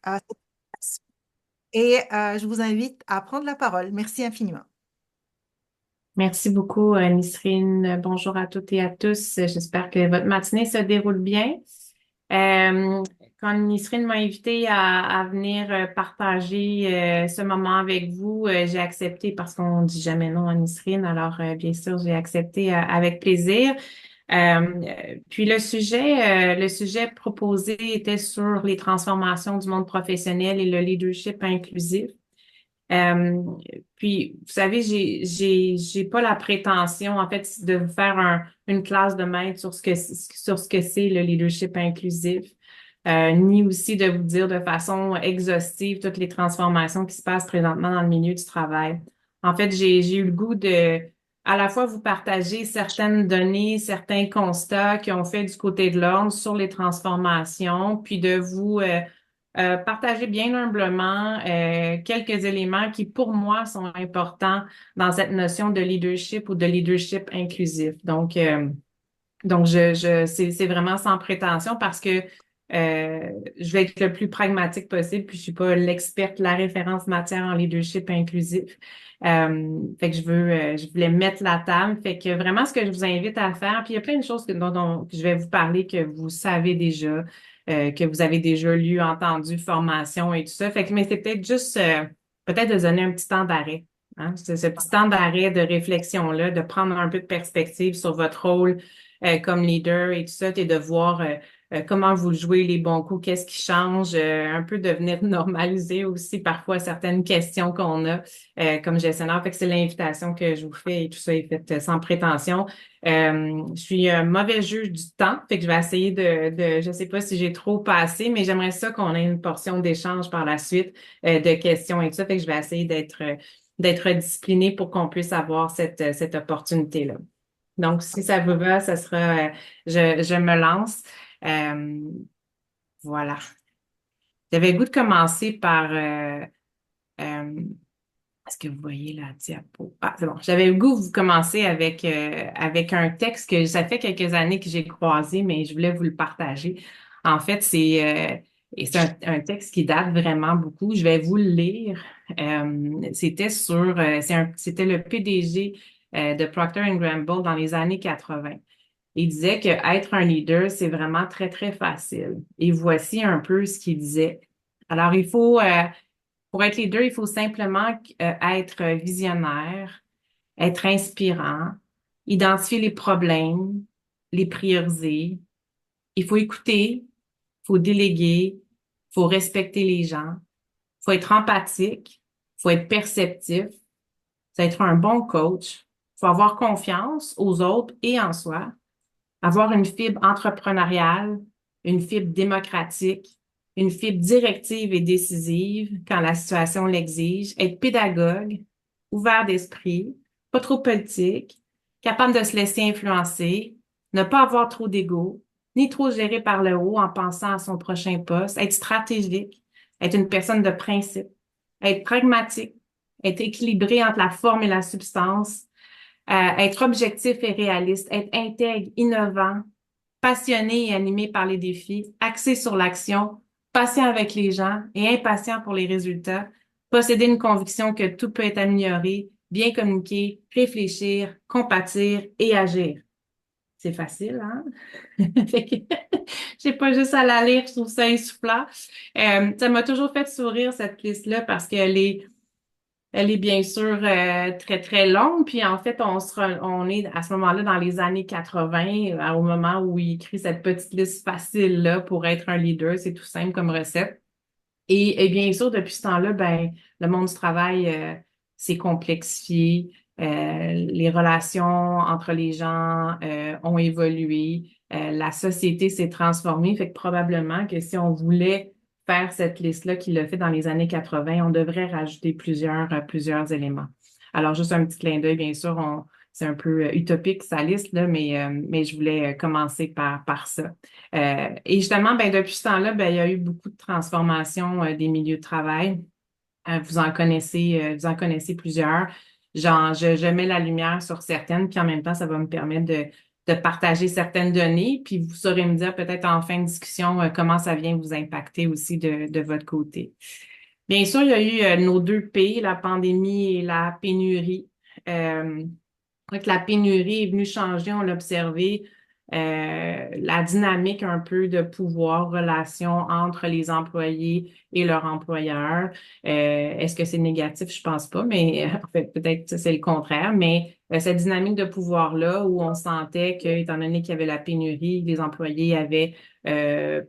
euh, et je vous invite à prendre la parole. Merci infiniment. Merci beaucoup, Nisrine. Bonjour à toutes et à tous. J'espère que votre matinée se déroule bien. Euh, Quand Nisrine m'a invité à venir partager ce moment avec vous, j'ai accepté parce qu'on dit jamais non à Nisrine. Alors, bien sûr, j'ai accepté avec plaisir. Puis le sujet proposé était sur les transformations du monde professionnel et le leadership inclusif. Euh, Puis, vous savez, j'ai pas la prétention, en fait, de vous faire une classe de maître sur ce que c'est le leadership inclusif, ni aussi de vous dire de façon exhaustive toutes les transformations qui se passent présentement dans le milieu du travail. En fait, j'ai eu le goût de à la fois vous partager certaines données, certains constats qui ont fait du côté de l'ordre sur les transformations, puis de vous partager bien humblement quelques éléments qui, pour moi, sont importants dans cette notion de leadership ou de leadership inclusif. Donc c'est vraiment sans prétention parce que je vais être le plus pragmatique possible, puis je suis pas l'experte, la référence matière en leadership inclusif. Fait que je voulais mettre la table. Fait que vraiment, ce que je vous invite à faire, puis il y a plein de choses dont je vais vous parler que vous savez déjà, que vous avez déjà lu, entendu, formation et tout ça. Fait que, mais c'est peut-être juste, peut-être de donner un petit temps d'arrêt. Hein? Ce petit temps d'arrêt, de réflexion-là, de prendre un peu de perspective sur votre rôle comme leader et tout ça, et de voir comment vous jouez les bons coups, qu'est-ce qui change, un peu de venir normaliser aussi parfois certaines questions qu'on a comme gestionnaire. Fait que c'est l'invitation que je vous fais et tout ça est fait sans prétention. Je suis un mauvais juge du temps, fait que je vais essayer je sais pas si j'ai trop passé, mais j'aimerais ça qu'on ait une portion d'échange par la suite de questions et tout ça. Fait que je vais essayer d'être disciplinée pour qu'on puisse avoir cette opportunité-là. Donc, si ça vous va, ça sera, je me lance. Euh, voilà. J'avais le goût de commencer par, euh, est-ce que vous voyez la diapo? Ah, c'est bon. J'avais le goût de vous commencer avec un texte que ça fait quelques années que j'ai croisé, mais je voulais vous le partager. En fait, et c'est un texte qui date vraiment beaucoup. Je vais vous le lire. C'était le PDG de Procter Gamble dans les années 80. Il disait que être un leader, c'est vraiment très, très facile. Et voici un peu ce qu'il disait. Alors, pour être leader, il faut simplement être visionnaire, être inspirant, identifier les problèmes, les prioriser. Il faut écouter, il faut déléguer, il faut respecter les gens, il faut être empathique, il faut être perceptif, c'est être un bon coach, il faut avoir confiance aux autres et en soi, avoir une fibre entrepreneuriale, une fibre démocratique, une fibre directive et décisive quand la situation l'exige, être pédagogue, ouvert d'esprit, pas trop politique, capable de se laisser influencer, ne pas avoir trop d'ego, ni trop géré par le haut en pensant à son prochain poste, être stratégique, être une personne de principe, être pragmatique, être équilibré entre la forme et la substance, être objectif et réaliste, être intègre, innovant, passionné et animé par les défis, axé sur l'action, patient avec les gens et impatient pour les résultats, posséder une conviction que tout peut être amélioré, bien communiquer, réfléchir, compatir et agir. C'est facile, hein? Fait que j'ai pas juste à la lire, je trouve ça insufflant. Ça m'a toujours fait sourire, cette liste-là, parce elle est bien sûr très, très longue. Puis en fait, on est à ce moment-là dans les années 80, au moment où il écrit cette petite liste facile-là pour être un leader. C'est tout simple comme recette. Et bien sûr, depuis ce temps-là, ben, le monde du travail s'est complexifié. Les relations entre les gens ont évolué. La société s'est transformée. Fait que probablement que si on voulait faire cette liste-là qu'il a fait dans les années 80, on devrait rajouter plusieurs éléments. Alors, juste un petit clin d'œil, bien sûr, c'est un peu utopique, sa liste, là, mais je voulais commencer par ça. Et justement, ben, depuis ce temps-là, ben, il y a eu beaucoup de transformations des milieux de travail. Vous en connaissez plusieurs. Je mets la lumière sur certaines, puis en même temps, ça va me permettre de de partager certaines données, puis vous saurez me dire peut-être en fin de discussion comment ça vient vous impacter aussi de votre côté. Bien sûr, il y a eu nos deux P, la pandémie et la pénurie. Euh, donc, la pénurie est venue changer, on l'a observé, la dynamique un peu de pouvoir, relation entre les employés et leur employeur. Est-ce que c'est négatif? Je pense pas, mais en fait, peut-être que c'est le contraire. Mais cette dynamique de pouvoir-là, où on sentait que, étant donné qu'il y avait la pénurie, les employés avaient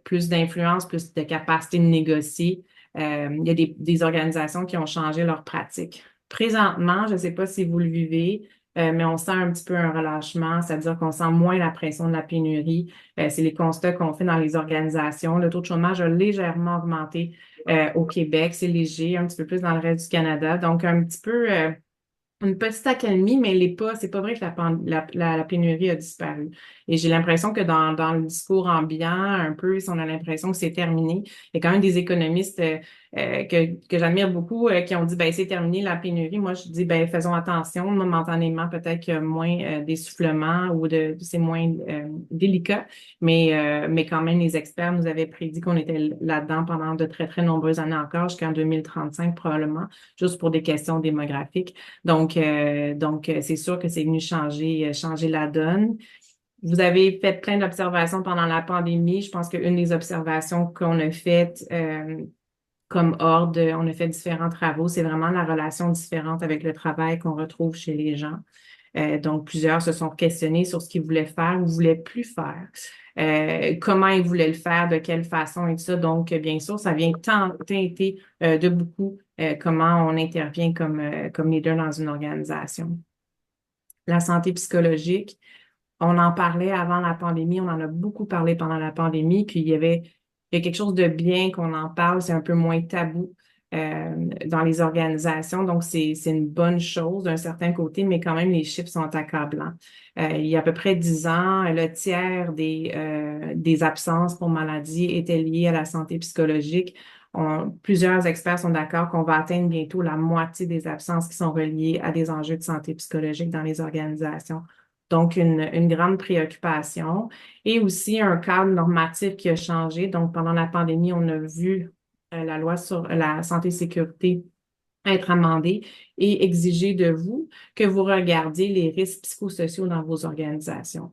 plus d'influence, plus de capacité de négocier. Il y a des organisations qui ont changé leurs pratiques. Présentement, je ne sais pas si vous le vivez, mais on sent un petit peu un relâchement, c'est-à-dire qu'on sent moins la pression de la pénurie. C'est les constats qu'on fait dans les organisations. Le taux de chômage a légèrement augmenté au Québec, c'est léger, un petit peu plus dans le reste du Canada. Donc, un petit peu une petite accalmie, mais c'est pas vrai que la pénurie a disparu. Et j'ai l'impression que dans le discours ambiant, un peu, si on a l'impression que c'est terminé, il y a quand même des économistes que j'admire beaucoup qui ont dit, ben c'est terminé la pénurie. Moi, je dis, ben faisons attention, momentanément, peut-être qu'il y a moins d'essoufflement ou c'est moins délicat, mais quand même, les experts nous avaient prédit qu'on était là-dedans pendant de très, très nombreuses années encore, jusqu'en 2035 probablement, juste pour des questions démographiques. Donc, c'est sûr que c'est venu changer la donne. Vous avez fait plein d'observations pendant la pandémie. Je pense qu'une des observations qu'on a faites comme ordre, on a fait différents travaux, c'est vraiment la relation différente avec le travail qu'on retrouve chez les gens. Donc, plusieurs se sont questionnés sur ce qu'ils voulaient faire ou voulaient plus faire. Comment ils voulaient le faire, de quelle façon et tout ça. Donc, bien sûr, ça vient teinter de beaucoup comment on intervient comme leader dans une organisation. La santé psychologique, on en parlait avant la pandémie, on en a beaucoup parlé pendant la pandémie, puis il y a quelque chose de bien qu'on en parle, c'est un peu moins tabou dans les organisations, donc c'est une bonne chose d'un certain côté, mais quand même les chiffres sont accablants. Il y a à peu près 10 ans, le tiers des absences pour maladie étaient liées à la santé psychologique. Plusieurs experts sont d'accord qu'on va atteindre bientôt la moitié des absences qui sont reliées à des enjeux de santé psychologique dans les organisations. Donc, une grande préoccupation et aussi un cadre normatif qui a changé. Donc, pendant la pandémie, on a vu la loi sur la santé et sécurité être amendée et exiger de vous que vous regardiez les risques psychosociaux dans vos organisations.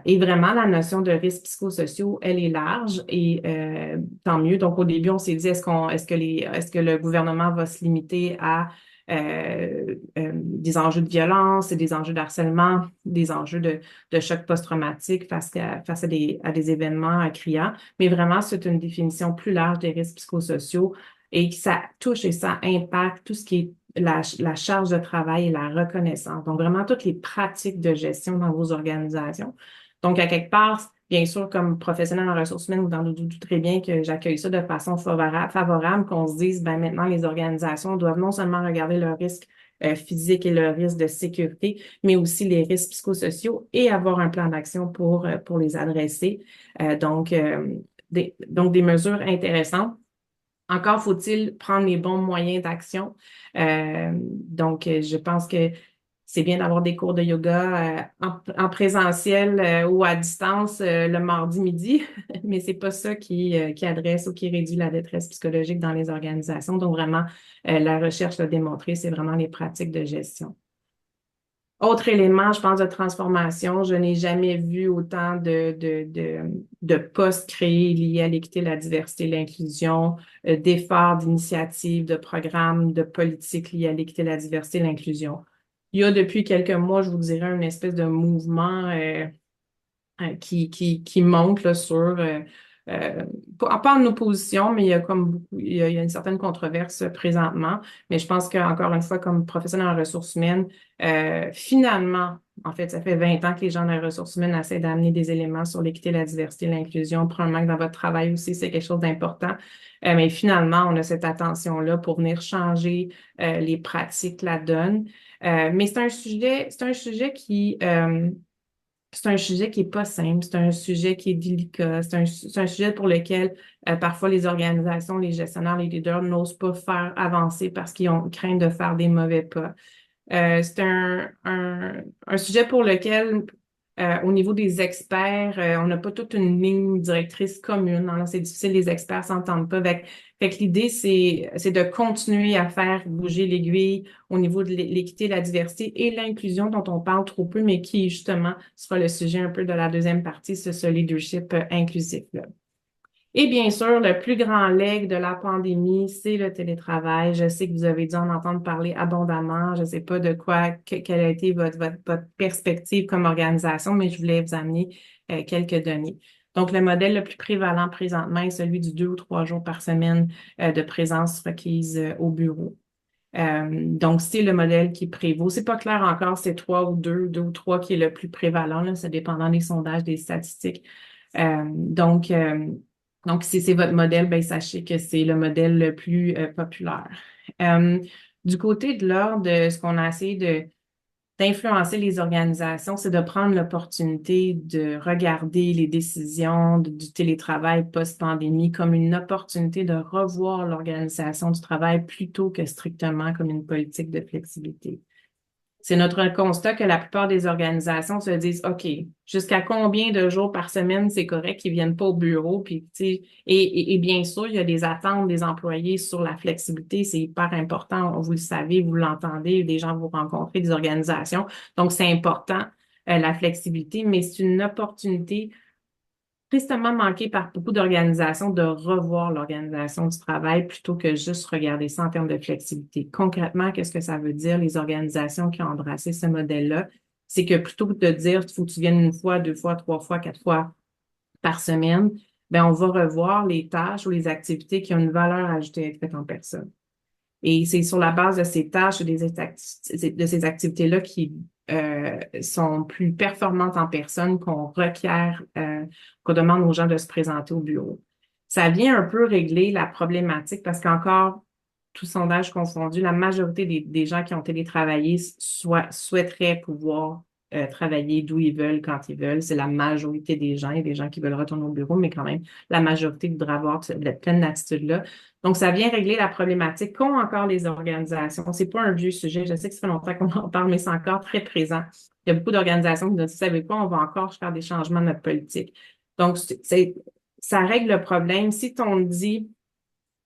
Et vraiment, la notion de risques psychosociaux, elle est large et tant mieux. Donc, au début, on s'est dit, est-ce que le gouvernement va se limiter à des enjeux de violence et des enjeux de harcèlement, des enjeux de choc post-traumatique face à des événements criants. Mais vraiment, c'est une définition plus large des risques psychosociaux et que ça touche et ça impacte tout ce qui est la charge de travail et la reconnaissance. Donc, vraiment, toutes les pratiques de gestion dans vos organisations. Donc, à quelque part, bien sûr, comme professionnel en ressources humaines, vous en doutez très bien que j'accueille ça de façon favorable, qu'on se dise, ben maintenant, les organisations doivent non seulement regarder le risque physique et le risque de sécurité, mais aussi les risques psychosociaux et avoir un plan d'action pour les adresser. Donc, des mesures intéressantes. Encore faut-il prendre les bons moyens d'action. Je pense que c'est bien d'avoir des cours de yoga en présentiel ou à distance le mardi midi, mais c'est pas ça qui adresse ou qui réduit la détresse psychologique dans les organisations. Donc vraiment, la recherche l'a démontré, c'est vraiment les pratiques de gestion. Autre élément, je pense, de transformation, je n'ai jamais vu autant de postes créés liés à l'équité, la diversité, l'inclusion, d'efforts, d'initiatives, de programmes, de politiques liés à l'équité, la diversité, l'inclusion. Il y a depuis quelques mois, je vous dirais, une espèce de mouvement qui monte là, sur pas en opposition, mais il y a comme beaucoup, il y a une certaine controverse présentement. Mais je pense qu'encore une fois, comme professionnel en ressources humaines, finalement, en fait, ça fait 20 ans que les gens dans les ressources humaines essaient d'amener des éléments sur l'équité, la diversité, l'inclusion. Probablement que dans votre travail aussi, c'est quelque chose d'important. Mais finalement, on a cette attention-là pour venir changer les pratiques, la donne. Mais c'est un sujet c'est un sujet qui est pas simple, c'est un sujet qui est délicat, c'est un sujet pour lequel parfois les organisations, les gestionnaires, les leaders n'osent pas faire avancer parce qu'ils ont craint de faire des mauvais pas. C'est un sujet pour lequel Au niveau des experts, on n'a pas toute une ligne directrice commune. Alors, c'est difficile, les experts s'entendent pas. Fait que l'idée, c'est de continuer à faire bouger l'aiguille au niveau de l'équité, la diversité et l'inclusion dont on parle trop peu, mais qui, justement, sera le sujet un peu de la deuxième partie, ce leadership inclusif-là. Et bien sûr, le plus grand leg de la pandémie, c'est le télétravail. Je sais que vous avez dû en entendre parler abondamment. Je ne sais pas de quoi, quelle a été votre perspective comme organisation, mais je voulais vous amener quelques données. Donc, le modèle le plus prévalent présentement est celui du 2 ou 3 jours par semaine de présence requise au bureau. Donc, c'est le modèle qui prévaut. C'est pas clair encore, c'est 3 ou 2 ou 3 qui est le plus prévalent, là, ça dépendant des sondages, des statistiques. Euh, donc, euh, donc, si c'est votre modèle, ben, sachez que c'est le modèle le plus populaire. Euh, du côté de l'ordre, ce qu'on a essayé d'influencer les organisations, c'est de prendre l'opportunité de regarder les décisions du télétravail post-pandémie comme une opportunité de revoir l'organisation du travail plutôt que strictement comme une politique de flexibilité. C'est notre constat que la plupart des organisations se disent, OK, jusqu'à combien de jours par semaine c'est correct qu'ils viennent pas au bureau, puis tu sais, et bien sûr, il y a des attentes des employés sur la flexibilité, c'est hyper important, vous le savez, vous l'entendez, des gens vous rencontrez, des organisations, donc c'est important la flexibilité, mais c'est une opportunité tristement manqué par beaucoup d'organisations de revoir l'organisation du travail plutôt que juste regarder ça en termes de flexibilité. Concrètement, qu'est-ce que ça veut dire, les organisations qui ont embrassé ce modèle-là? C'est que plutôt que de dire, il faut que tu viennes 1 fois, 2 fois, 3 fois, 4 fois par semaine, ben, on va revoir les tâches ou les activités qui ont une valeur ajoutée à être faites en personne. Et c'est sur la base de ces tâches et de ces activités-là qui sont plus performantes en personne qu'on requiert, qu'on demande aux gens de se présenter au bureau. Ça vient un peu régler la problématique parce qu'encore, tout sondage confondu, la majorité des gens qui ont télétravaillé souhaiteraient pouvoir travailler d'où ils veulent, quand ils veulent. C'est la majorité des gens. Il y a des gens qui veulent retourner au bureau, mais quand même, la majorité voudrait avoir cette pleine attitude-là. Donc, ça vient régler la problématique qu'ont encore les organisations. C'est pas un vieux sujet. Je sais que ça fait longtemps qu'on en parle, mais c'est encore très présent. Il y a beaucoup d'organisations qui nous disent, vous savez quoi, on va encore faire des changements de notre politique. Donc, ça règle le problème. Si on dit,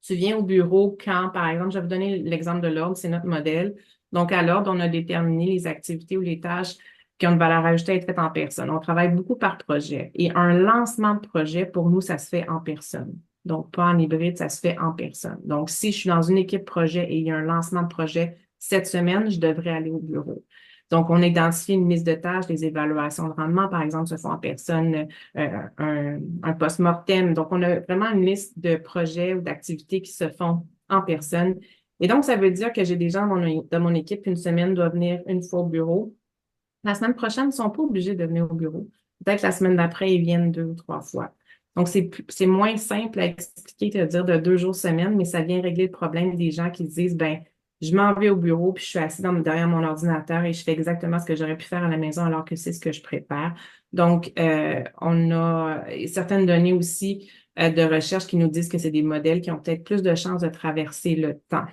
tu viens au bureau quand, par exemple, je vais vous donner l'exemple de l'ordre, c'est notre modèle. Donc, à l'ordre, on a déterminé les activités ou les tâches qui ont une valeur ajoutée à être faites en personne. On travaille beaucoup par projet. Et un lancement de projet, pour nous, ça se fait en personne. Donc, pas en hybride, ça se fait en personne. Donc, si je suis dans une équipe projet et il y a un lancement de projet cette semaine, je devrais aller au bureau. Donc, on identifie une liste de tâches, les évaluations de rendement, par exemple, se font en personne, un post-mortem. Donc, on a vraiment une liste de projets ou d'activités qui se font en personne. Et donc, ça veut dire que j'ai des gens dans mon équipe, une semaine, doivent venir 1 fois au bureau. La semaine prochaine, ils ne sont pas obligés de venir au bureau. Peut-être la semaine d'après, ils viennent 2 ou 3 fois. Donc, c'est moins simple à expliquer que de dire de 2 jours semaine, mais ça vient régler le problème des gens qui se disent, ben, je m'en vais au bureau, puis je suis assis derrière mon ordinateur et je fais exactement ce que j'aurais pu faire à la maison alors que c'est ce que je prépare. Donc, on a certaines données aussi de recherche qui nous disent que c'est des modèles qui ont peut-être plus de chances de traverser le temps.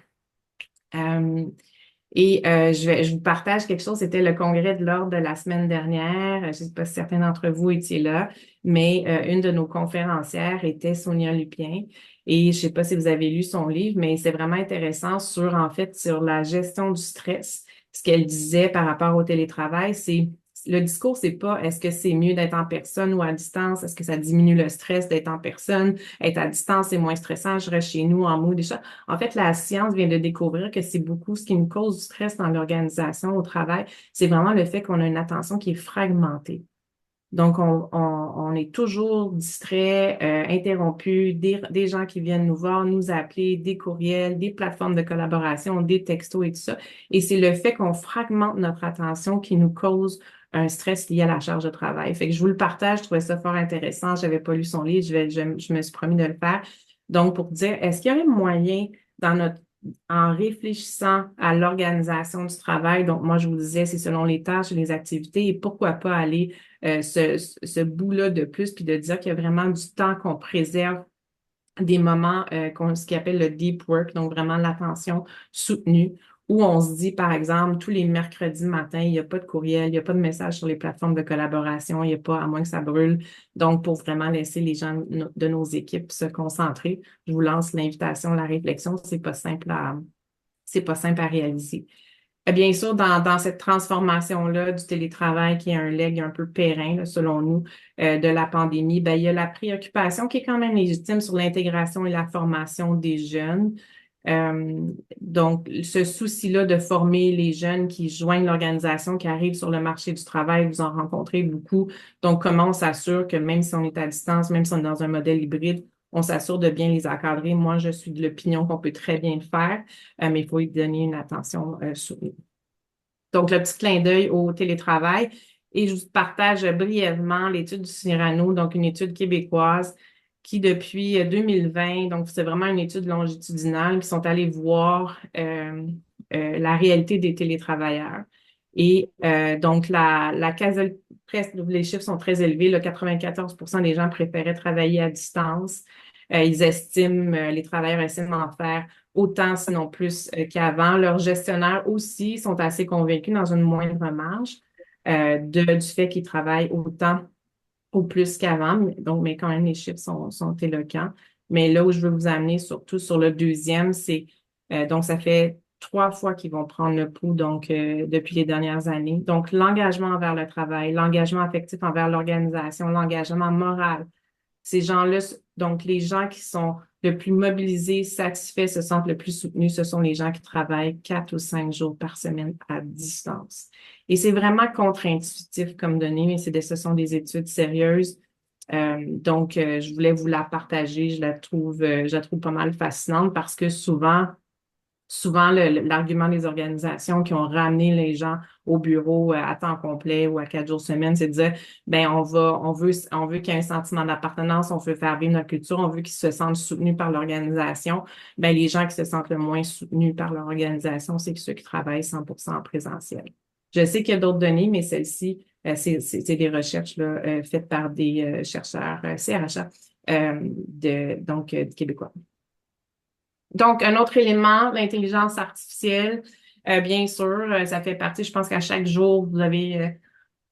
Je vous partage quelque chose. C'était le congrès de l'ordre de la semaine dernière. Je ne sais pas si certains d'entre vous étiez là, mais une de nos conférencières était Sonia Lupien. Et je ne sais pas si vous avez lu son livre, mais c'est vraiment intéressant sur la gestion du stress. Ce qu'elle disait par rapport au télétravail, c'est le discours, c'est pas est-ce que c'est mieux d'être en personne ou à distance? Est-ce que ça diminue le stress d'être en personne? Être à distance, c'est moins stressant. Je reste chez nous en mode déjà. En fait, la science vient de découvrir que c'est beaucoup ce qui nous cause du stress dans l'organisation, au travail. C'est vraiment le fait qu'on a une attention qui est fragmentée. Donc, on est toujours distrait, interrompu, des gens qui viennent nous voir, nous appeler, des courriels, des plateformes de collaboration, des textos et tout ça. Et c'est le fait qu'on fragmente notre attention qui nous cause un stress lié à la charge de travail. Fait que je vous le partage, je trouvais ça fort intéressant. J'avais pas lu son livre, je me suis promis de le faire. Donc, pour dire, est-ce qu'il y aurait moyen en réfléchissant à l'organisation du travail, donc moi je vous disais, c'est selon les tâches et les activités, et pourquoi pas aller ce bout-là de plus, puis de dire qu'il y a vraiment du temps qu'on préserve des moments, ce qu'on appelle le deep work, donc vraiment l'attention soutenue, où on se dit, par exemple, tous les mercredis matin, il n'y a pas de courriel, il n'y a pas de message sur les plateformes de collaboration, il n'y a pas, à moins que ça brûle. Donc, pour vraiment laisser les gens de nos équipes se concentrer, je vous lance l'invitation, la réflexion. C'est pas simple à réaliser. Bien sûr, dans cette transformation-là du télétravail, qui est un leg un peu périn, là, selon nous, de la pandémie, ben, il y a la préoccupation qui est quand même légitime sur l'intégration et la formation des jeunes. Euh, donc, ce souci-là de former les jeunes qui joignent l'organisation, qui arrivent sur le marché du travail, vous en rencontrez beaucoup. Donc, comment on s'assure que même si on est à distance, même si on est dans un modèle hybride, on s'assure de bien les encadrer. Moi, je suis de l'opinion qu'on peut très bien le faire, mais il faut y donner une attention soutenue. Donc, le petit clin d'œil au télétravail. Et je vous partage brièvement l'étude du Cyrano, donc une étude québécoise qui, depuis 2020, donc c'est vraiment une étude longitudinale, qui sont allés voir la réalité des télétravailleurs. Et donc, presque, les chiffres sont très élevés. Le 94% des gens préféraient travailler à distance. Les travailleurs estiment en faire autant, sinon plus qu'avant. Leurs gestionnaires aussi sont assez convaincus dans une moindre marge du fait qu'ils travaillent autant ou plus qu'avant. Donc, mais quand même, les chiffres sont éloquents. Mais là où je veux vous amener, surtout sur le deuxième, c'est donc ça fait 3 fois qu'ils vont prendre le pouls donc depuis les dernières années. Donc, l'engagement envers le travail, l'engagement affectif envers l'organisation, l'engagement moral, ces gens-là, donc les gens qui sont le plus mobilisés, satisfaits, se sentent le plus soutenus, ce sont les gens qui travaillent 4 ou 5 jours par semaine à distance. Et c'est vraiment contre-intuitif comme données, mais ce sont des études sérieuses. Donc, je voulais vous la partager. Je la trouve pas mal fascinante parce que souvent, l'argument des organisations qui ont ramené les gens au bureau à temps complet ou à 4 jours semaine, c'est de dire, ben, on veut qu'il y ait un sentiment d'appartenance, on veut faire vivre notre culture, on veut qu'ils se sentent soutenus par l'organisation. Ben, les gens qui se sentent le moins soutenus par leur organisation, c'est ceux qui travaillent 100% en présentiel. Je sais qu'il y a d'autres données, mais celles-ci, c'est des recherches là, faites par des chercheurs CRHA, québécois. Donc, un autre élément, l'intelligence artificielle, bien sûr, ça fait partie, je pense qu'à chaque jour, vous avez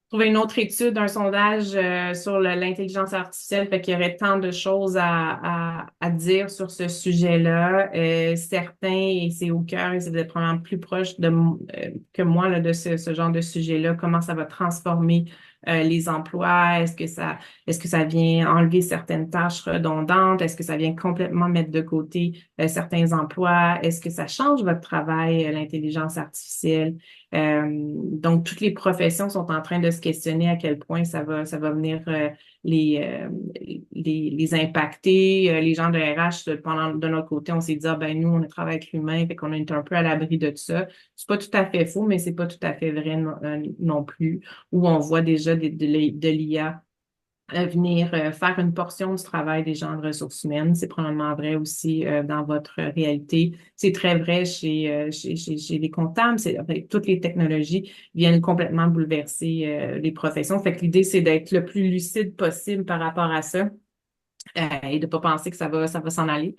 trouvé une autre étude, un sondage sur l'intelligence artificielle, fait qu'il y aurait tant de choses à dire sur ce sujet-là. Certains, et c'est au cœur, et c'est d'être probablement plus proche que moi là, de ce genre de sujet-là, comment ça va transformer les emplois, est-ce que ça vient enlever certaines tâches redondantes? Est-ce que ça vient complètement mettre de côté certains emplois? Est-ce que ça change votre travail, l'intelligence artificielle? Donc, toutes les professions sont en train de se questionner à quel point ça va venir les, euh, les impacter. Les gens de RH, de notre côté, on s'est dit, ah, ben nous, on travaille avec l'humain, fait qu'on est un peu à l'abri de ça. C'est pas tout à fait faux, mais c'est pas tout à fait vrai non plus, où on voit déjà de l'IA venir faire une portion du travail des gens de ressources humaines. C'est probablement vrai aussi dans votre réalité. C'est très vrai chez les comptables. Toutes les technologies viennent complètement bouleverser les professions. Fait que l'idée, c'est d'être le plus lucide possible par rapport à ça et de pas penser que ça va s'en aller.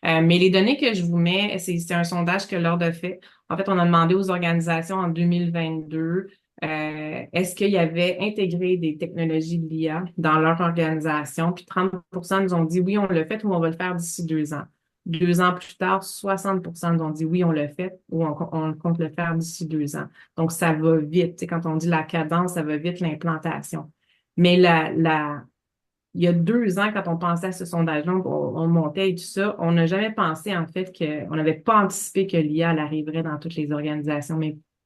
Mais les données que je vous mets, c'est un sondage que l'Ordre a fait. En fait, on a demandé aux organisations en 2022 est-ce qu'il y avait intégré des technologies de l'IA dans leur organisation? Puis 30% nous ont dit oui, on l'a fait ou on va le faire d'ici 2 ans. 2 ans plus tard, 60% nous ont dit oui, on l'a fait ou on compte le faire d'ici 2 ans. Donc, ça va vite. Tu sais, quand on dit la cadence, ça va vite l'implantation. Mais il y a 2 ans, quand on pensait à ce sondage-là, on montait et tout ça, on n'a jamais pensé en fait on n'avait pas anticipé que l'IA elle arriverait dans toutes les organisations,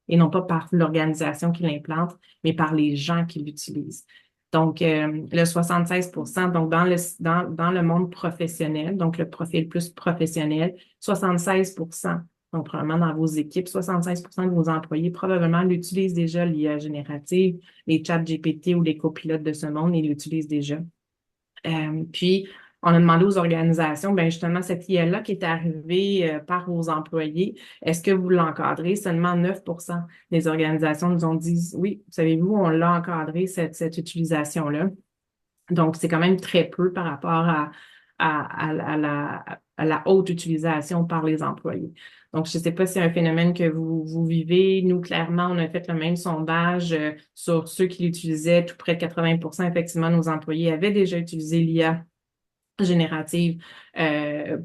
et non pas par l'organisation qui l'implante, mais par les gens qui l'utilisent. Donc, le 76%, donc dans le monde professionnel, donc le profil plus professionnel, 76%, donc probablement dans vos équipes, 76% de vos employés probablement l'utilisent déjà, l'IA générative, les chats GPT ou les copilotes de ce monde, ils l'utilisent déjà. Puis, on a demandé aux organisations, ben justement, cette IA-là qui est arrivée par vos employés, est-ce que vous l'encadrez? Seulement 9% des organisations nous ont dit, oui, savez-vous, on l'a encadré, cette utilisation-là. Donc, c'est quand même très peu par rapport à la haute utilisation par les employés. Donc, je ne sais pas si c'est un phénomène que vous vivez. Nous, clairement, on a fait le même sondage sur ceux qui l'utilisaient. Tout près de 80%, effectivement, nos employés avaient déjà utilisé l'IA générative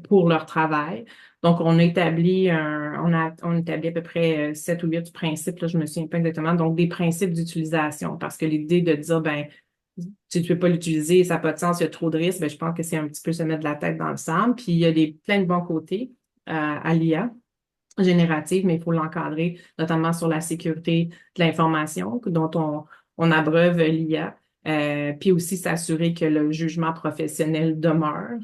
pour leur travail. Donc, on établit à peu près 7 ou 8 principes, là, je me souviens pas exactement, donc des principes d'utilisation, parce que l'idée de dire, ben, si tu ne peux pas l'utiliser, ça n'a pas de sens, il y a trop de risques, ben, je pense que c'est un petit peu se mettre la tête dans le sable. Puis, il y a plein de bons côtés à l'IA générative, mais il faut l'encadrer, notamment sur la sécurité de l'information dont on abreuve l'IA. Puis aussi s'assurer que le jugement professionnel demeure,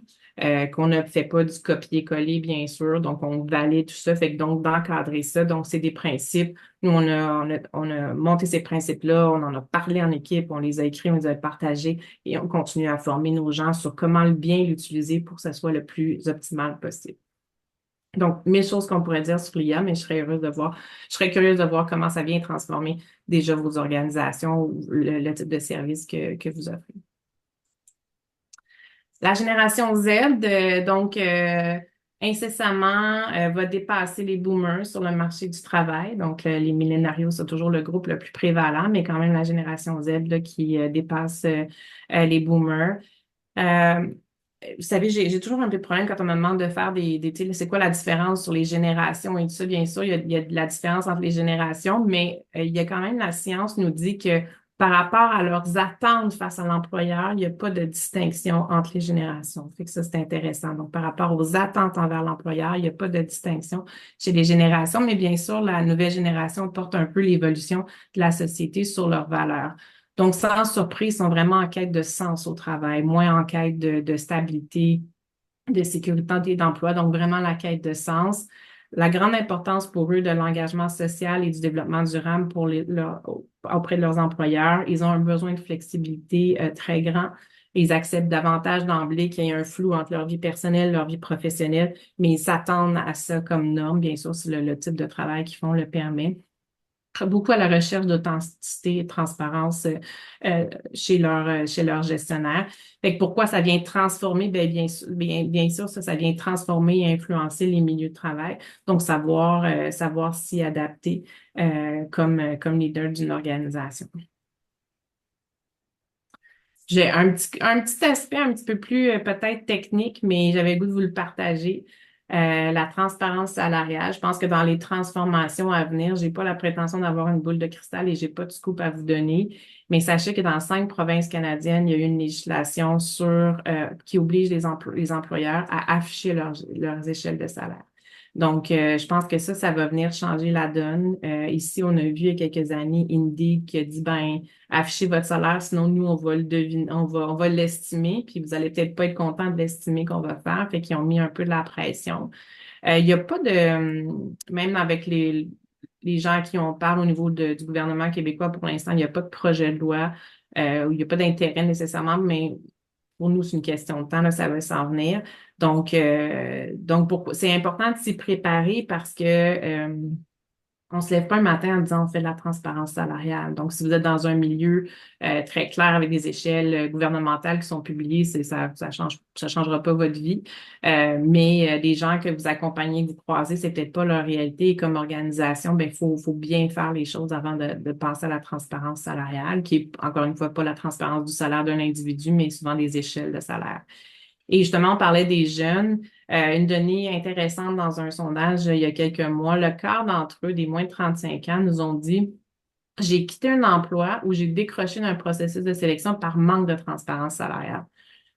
qu'on ne fait pas du copier-coller, bien sûr, donc on valide tout ça, fait que donc d'encadrer ça, donc c'est des principes. Nous, on a monté ces principes-là, on en a parlé en équipe, on les a écrits, on les a partagés et on continue à former nos gens sur comment bien l'utiliser pour que ça soit le plus optimal possible. Donc, 1000 choses qu'on pourrait dire sur l'IA, mais je serais curieuse de voir comment ça vient transformer déjà vos organisations ou le type de service que vous offrez. La génération Z, incessamment, va dépasser les boomers sur le marché du travail. Donc, les millénarios, c'est toujours le groupe le plus prévalent, mais quand même la génération Z là, qui dépasse les boomers. Euh, Vous savez, j'ai toujours un peu de problème quand on me demande de faire tu sais, c'est quoi la différence sur les générations et tout ça. Bien sûr, il y a de la différence entre les générations, mais il y a quand même la science nous dit que par rapport à leurs attentes face à l'employeur, il n'y a pas de distinction entre les générations. Fait que ça, c'est intéressant. Donc, par rapport aux attentes envers l'employeur, il n'y a pas de distinction chez les générations, mais bien sûr, la nouvelle génération porte un peu l'évolution de la société sur leurs valeurs. Donc, sans surprise, ils sont vraiment en quête de sens au travail, moins en quête de stabilité, de sécurité et d'emploi. Donc, vraiment la quête de sens. La grande importance pour eux de l'engagement social et du développement durable auprès de leurs employeurs. Ils ont un besoin de flexibilité très grand. Ils acceptent davantage d'emblée qu'il y ait un flou entre leur vie personnelle, leur vie professionnelle, mais ils s'attendent à ça comme norme. Bien sûr, si le type de travail qu'ils font le permet beaucoup à la recherche d'authenticité et de transparence chez leur gestionnaire. Fait que pourquoi ça vient transformer? Bien sûr, ça vient transformer et influencer les milieux de travail. Donc, savoir s'y adapter comme leader d'une organisation. J'ai un petit aspect un petit peu plus peut-être technique, mais j'avais le goût de vous le partager. La transparence salariale. Je pense que dans les transformations à venir, j'ai pas la prétention d'avoir une boule de cristal et j'ai pas de scoop à vous donner. Mais sachez que dans 5 provinces canadiennes, il y a eu une législation qui oblige les employeurs à afficher leurs échelles de salaire. Donc, je pense que ça va venir changer la donne. Ici, on a vu il y a quelques années Indeed qui a dit, ben, affichez votre salaire, sinon nous, on va le deviner, on va l'estimer, puis vous allez peut-être pas être content de l'estimer qu'on va faire. Fait qu'ils ont mis un peu de la pression. Il n'y a pas même avec les gens qui on parle au niveau du gouvernement québécois, pour l'instant, il n'y a pas de projet de loi, où il n'y a pas d'intérêt nécessairement, mais pour nous, c'est une question de temps, là, ça va s'en venir. Donc c'est important de s'y préparer parce que on se lève pas un matin en disant on fait de la transparence salariale. Donc, si vous êtes dans un milieu très clair avec des échelles gouvernementales qui sont publiées, ça changera pas votre vie. Mais les gens que vous accompagnez, que vous croisez, c'est peut-être pas leur réalité. Et comme organisation, ben faut bien faire les choses avant de passer à la transparence salariale, qui est encore une fois pas la transparence du salaire d'un individu, mais souvent des échelles de salaire. Et justement, on parlait des jeunes. Une donnée intéressante dans un sondage il y a quelques mois, le quart d'entre eux, des moins de 35 ans, nous ont dit, j'ai quitté un emploi où j'ai décroché d'un processus de sélection par manque de transparence salariale.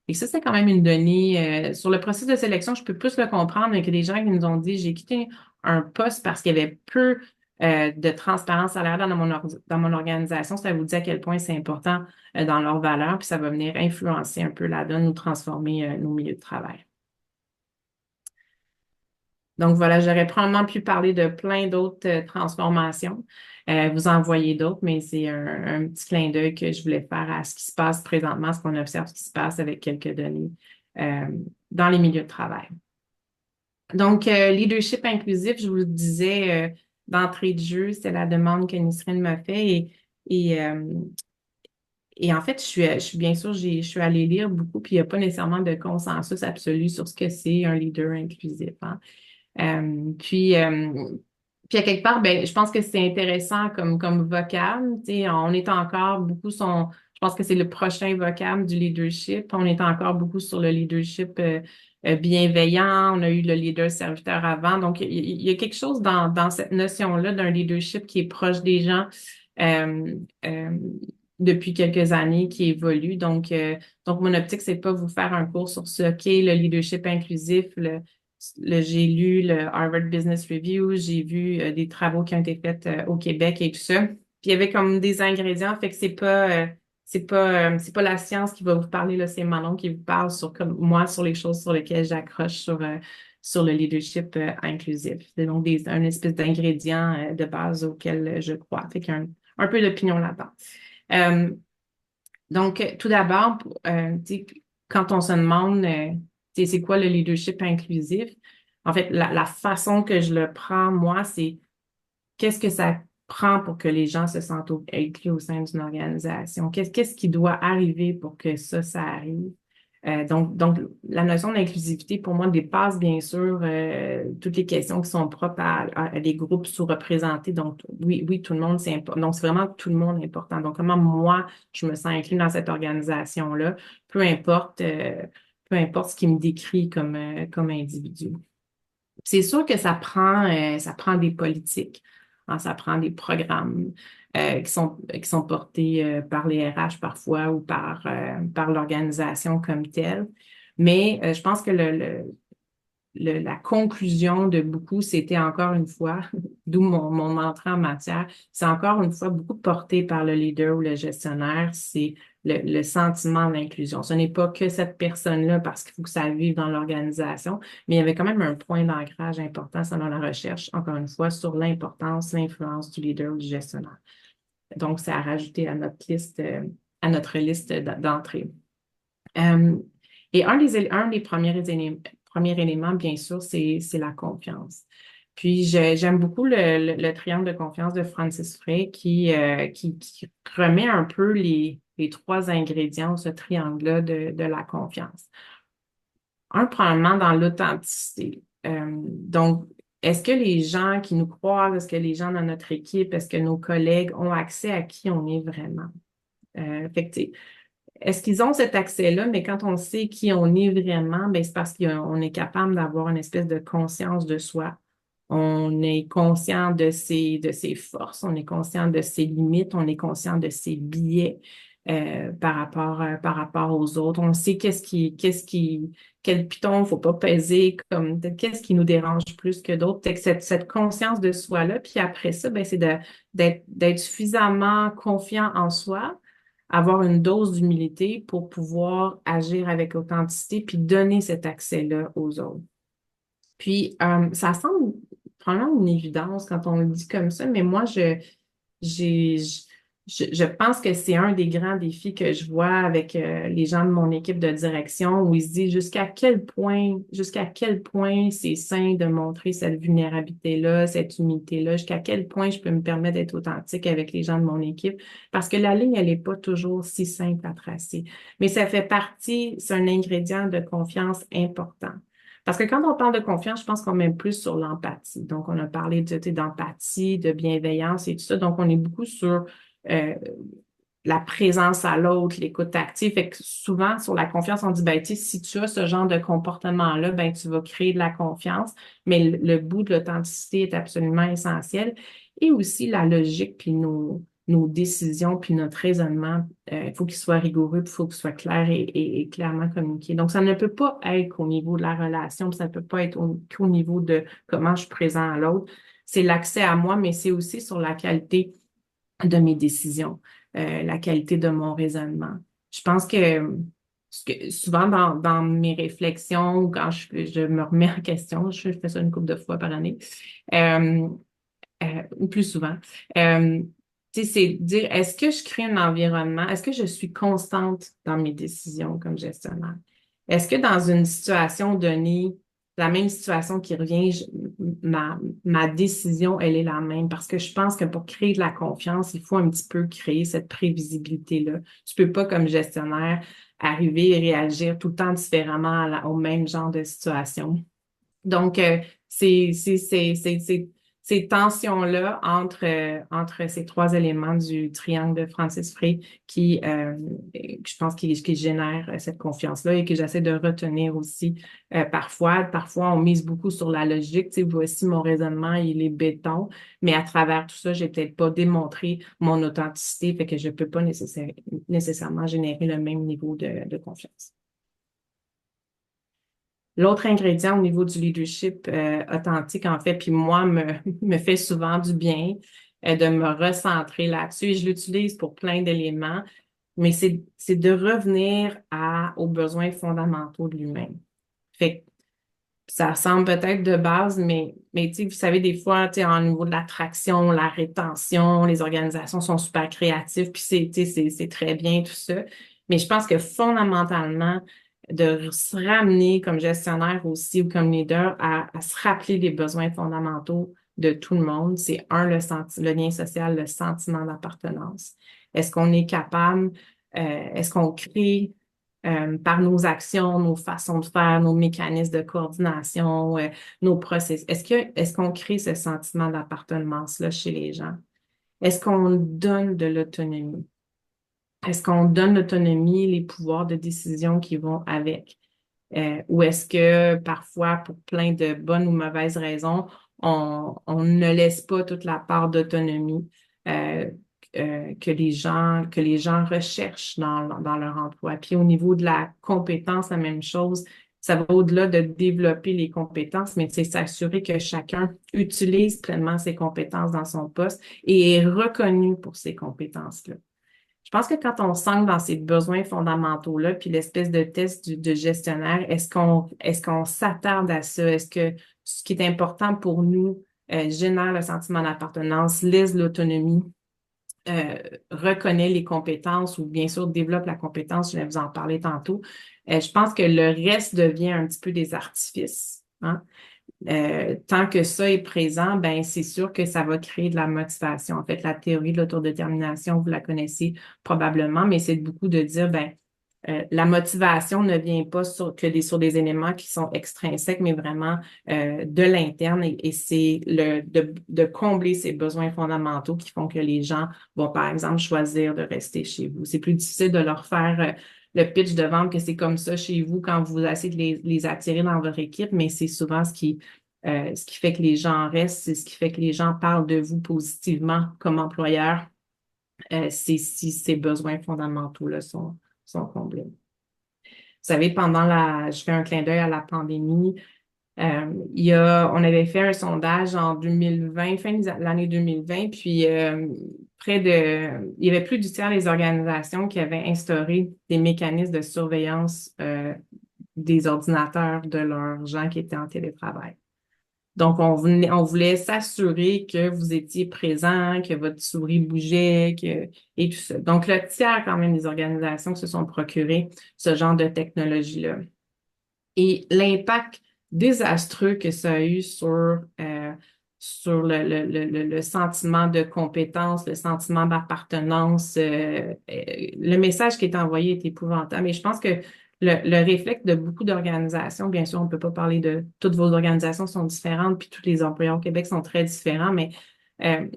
Et ça, c'est quand même une donnée. Sur le processus de sélection, je peux plus le comprendre, mais que des gens qui nous ont dit, j'ai quitté un poste parce qu'il y avait peu de transparence salariale dans mon organisation. Ça vous dit à quel point c'est important dans leurs valeurs, puis ça va venir influencer un peu la donne ou transformer nos milieux de travail. Donc voilà, j'aurais probablement pu parler de plein d'autres transformations, vous en voyez d'autres, mais c'est un petit clin d'œil que je voulais faire à ce qui se passe présentement, ce qu'on observe, ce qui se passe avec quelques données euh, dans les milieux de travail. Donc, leadership inclusif, je vous le disais d'entrée de jeu, c'est la demande que Nisrine m'a fait et Et en fait, je suis bien sûr, je suis allée lire beaucoup, puis il n'y a pas nécessairement de consensus absolu sur ce que c'est un leader inclusif, hein. Euh, puis, euh, puis à quelque part, ben, je pense que c'est intéressant comme vocable. Tu sais, on est encore beaucoup je pense que c'est le prochain vocable du leadership. On est encore beaucoup sur le leadership bienveillant. On a eu le leader serviteur avant. Donc, il y a quelque chose dans cette notion-là d'un leadership qui est proche des gens euh, euh, depuis quelques années, qui évolue. Donc mon optique, c'est pas vous faire un cours sur ce qu'est le leadership inclusif. J'ai lu le Harvard Business Review, j'ai vu des travaux qui ont été faits au Québec et tout ça. Puis il y avait comme des ingrédients, fait que c'est pas la science qui va vous parler là, c'est Manon qui vous parle sur comme moi sur les choses sur lesquelles j'accroche sur le leadership inclusif. C'est donc un espèce d'ingrédient de base auquel je crois. Fait qu'il y a un peu d'opinion là-dedans. Euh, donc, tout d'abord, tu sais, quand on se demande, tu sais, c'est quoi le leadership inclusif? En fait, la façon que je le prends, moi, c'est qu'est-ce que ça prend pour que les gens se sentent inclus au sein d'une organisation? Qu'est-ce qui doit arriver pour que ça arrive? Donc, la notion d'inclusivité, pour moi, dépasse bien sûr toutes les questions qui sont propres à des groupes sous-représentés. Donc, oui, tout le monde, c'est important. Donc, c'est vraiment tout le monde important. Donc, comment moi, je me sens inclus dans cette organisation-là, peu importe, euh, peu importe ce qui me décrit comme individu. C'est sûr que ça prend des politiques, hein, ça prend des programmes qui sont portés par les RH parfois ou par l'organisation comme telle. Mais je pense que la conclusion de beaucoup, c'était encore une fois, d'où mon entrée en matière, c'est encore une fois beaucoup porté par le leader ou le gestionnaire, c'est le sentiment d'inclusion. Ce n'est pas que cette personne-là parce qu'il faut que ça vive dans l'organisation, mais il y avait quand même un point d'ancrage important selon la recherche, encore une fois, sur l'importance, l'influence du leader ou du gestionnaire. Donc, c'est à rajouter à notre liste d'entrée. Euh, et un des premiers éléments, bien sûr, c'est la confiance. Puis, j'aime beaucoup le triangle de confiance de Francis Frey qui remet un peu les trois ingrédients, ce triangle-là de la confiance. Un, probablement dans l'authenticité. Donc, est-ce que les gens qui nous croisent, est-ce que les gens dans notre équipe, est-ce que nos collègues ont accès à qui on est vraiment? Fait que, tu sais, est-ce qu'ils ont cet accès-là, mais quand on sait qui on est vraiment, ben c'est parce qu'on est capable d'avoir une espèce de conscience de soi. On est conscient de ses forces, on est conscient de ses limites, on est conscient de ses biais par rapport aux autres. On sait quel piton faut pas peser, comme qu'est-ce qui nous dérange plus que d'autres. Fait que cette conscience de soi-là, puis après ça, ben, c'est d'être suffisamment confiant en soi, avoir une dose d'humilité pour pouvoir agir avec authenticité puis donner cet accès-là aux autres. Puis, ça semble probablement une évidence quand on le dit comme ça, mais moi, j'ai, je pense que c'est un des grands défis que je vois avec les gens de mon équipe de direction où ils se disent jusqu'à quel point c'est sain de montrer cette vulnérabilité-là, cette humilité-là, jusqu'à quel point je peux me permettre d'être authentique avec les gens de mon équipe, parce que la ligne, elle n'est pas toujours si simple à tracer. Mais ça fait partie, c'est un ingrédient de confiance important. Parce que quand on parle de confiance, je pense qu'on met plus sur l'empathie. Donc, on a parlé d'empathie, de bienveillance et tout ça. Donc, on est beaucoup sur euh, la présence à l'autre, l'écoute active. Fait que souvent, sur la confiance, on dit, ben, tu sais, si tu as ce genre de comportement-là, ben, tu vas créer de la confiance. Mais le bout de l'authenticité est absolument essentiel. Et aussi la logique, puis nos décisions, puis notre raisonnement, il faut qu'il soit rigoureux, puis il faut qu'il soit clair et clairement communiqué. Donc, ça ne peut pas être qu'au niveau de la relation, puis ça ne peut pas être qu'au niveau de comment je suis présent à l'autre. C'est l'accès à moi, mais c'est aussi sur la qualité de mes décisions, la qualité de mon raisonnement. Je pense que souvent dans mes réflexions ou quand je me remets en question, je fais ça une couple de fois par année, euh, ou plus souvent, euh, tu sais, c'est dire, est-ce que je crée un environnement, est-ce que je suis constante dans mes décisions comme gestionnaire? Est-ce que dans une situation donnée, la même situation qui revient, ma décision, elle est la même parce que je pense que pour créer de la confiance, il faut un petit peu créer cette prévisibilité-là. Tu peux pas, comme gestionnaire, arriver et réagir tout le temps différemment au même genre de situation. Donc, ces tensions-là entre ces trois éléments du triangle de Francis Frey je pense, qui génèrent cette confiance-là et que j'essaie de retenir aussi parfois. Parfois, on mise beaucoup sur la logique. Tu sais, voici mon raisonnement, il est béton, mais à travers tout ça, j'ai peut-être pas démontré mon authenticité, fait que je peux pas nécessairement générer le même niveau de confiance. L'autre ingrédient au niveau du leadership authentique, en fait, puis moi, me fait souvent du bien de me recentrer là-dessus. Et je l'utilise pour plein d'éléments, mais c'est de revenir aux besoins fondamentaux de l'humain. Fait que ça semble peut-être de base, mais tu sais, vous savez, des fois, tu sais, en niveau de l'attraction, la rétention, les organisations sont super créatives, puis tu sais, c'est très bien tout ça. Mais je pense que fondamentalement, de se ramener comme gestionnaire aussi ou comme leader à se rappeler des besoins fondamentaux de tout le monde, c'est le lien social, le sentiment d'appartenance. Est-ce qu'on est capable, est-ce qu'on crée par nos actions, nos façons de faire, nos mécanismes de coordination, nos processus. Est-ce qu'on crée ce sentiment d'appartenance-là chez les gens? Est-ce qu'on donne de l'autonomie? Est-ce qu'on donne l'autonomie, les pouvoirs de décision qui vont avec? Ou est-ce que parfois, pour plein de bonnes ou mauvaises raisons, on ne laisse pas toute la part d'autonomie euh, que les gens recherchent dans leur emploi. Puis au niveau de la compétence, la même chose. Ça va au-delà de développer les compétences, mais c'est s'assurer que chacun utilise pleinement ses compétences dans son poste et est reconnu pour ses compétences-là. Je pense que quand on s'ancre dans ces besoins fondamentaux-là, puis l'espèce de test de gestionnaire, est-ce qu'on s'attarde à ça? Est-ce que ce qui est important pour nous génère le sentiment d'appartenance, laisse l'autonomie, reconnaît les compétences ou bien sûr développe la compétence, je vais vous en parler tantôt. Je pense que le reste devient un petit peu des artifices, hein? Tant que ça est présent, ben c'est sûr que ça va créer de la motivation. En fait, la théorie de l'autodétermination, vous la connaissez probablement, mais c'est beaucoup de dire, ben la motivation ne vient pas sur des éléments qui sont extrinsèques, mais vraiment de l'interne et c'est de combler ces besoins fondamentaux qui font que les gens vont, par exemple, choisir de rester chez vous. C'est plus difficile de leur faire le pitch de vente que c'est comme ça chez vous quand vous essayez de les attirer dans votre équipe, mais c'est souvent ce qui fait que les gens restent, c'est ce qui fait que les gens parlent de vous positivement comme employeur, c'est si ces besoins fondamentaux-là sont comblés. Vous savez, je fais un clin d'œil à la pandémie, on avait fait un sondage en 2020, fin de l'année 2020, puis il y avait plus du tiers des organisations qui avaient instauré des mécanismes de surveillance des ordinateurs de leurs gens qui étaient en télétravail. Donc, on voulait s'assurer que vous étiez présent, que votre souris bougeait, et tout ça. Donc, le tiers quand même des organisations se sont procurées ce genre de technologie-là. Et l'impact désastreux que ça a eu sur le sentiment de compétence, le sentiment d'appartenance, le message qui est envoyé est épouvantable. Mais je pense que le réflexe de beaucoup d'organisations, bien sûr, on ne peut pas parler de toutes vos organisations sont différentes, puis tous les employeurs au Québec sont très différents, mais euh,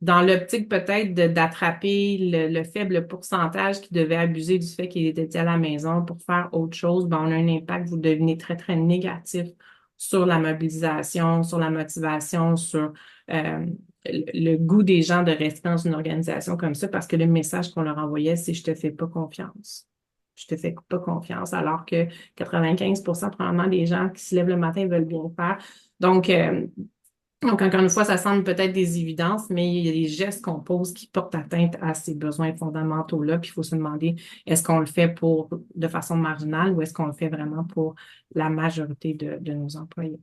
dans l'optique peut-être d'attraper le faible pourcentage qui devait abuser du fait qu'il était à la maison pour faire autre chose, ben, on a un impact, vous devenez très, très négatif sur la mobilisation, sur la motivation, sur le goût des gens de rester dans une organisation comme ça parce que le message qu'on leur envoyait, c'est je te fais pas confiance. Je te fais pas confiance, alors que 95% probablement des gens qui se lèvent le matin veulent bien faire. Donc, encore une fois, ça semble peut-être des évidences, mais il y a des gestes qu'on pose qui portent atteinte à ces besoins fondamentaux-là. Puis il faut se demander, est-ce qu'on le fait de façon marginale ou est-ce qu'on le fait vraiment pour la majorité de nos employés?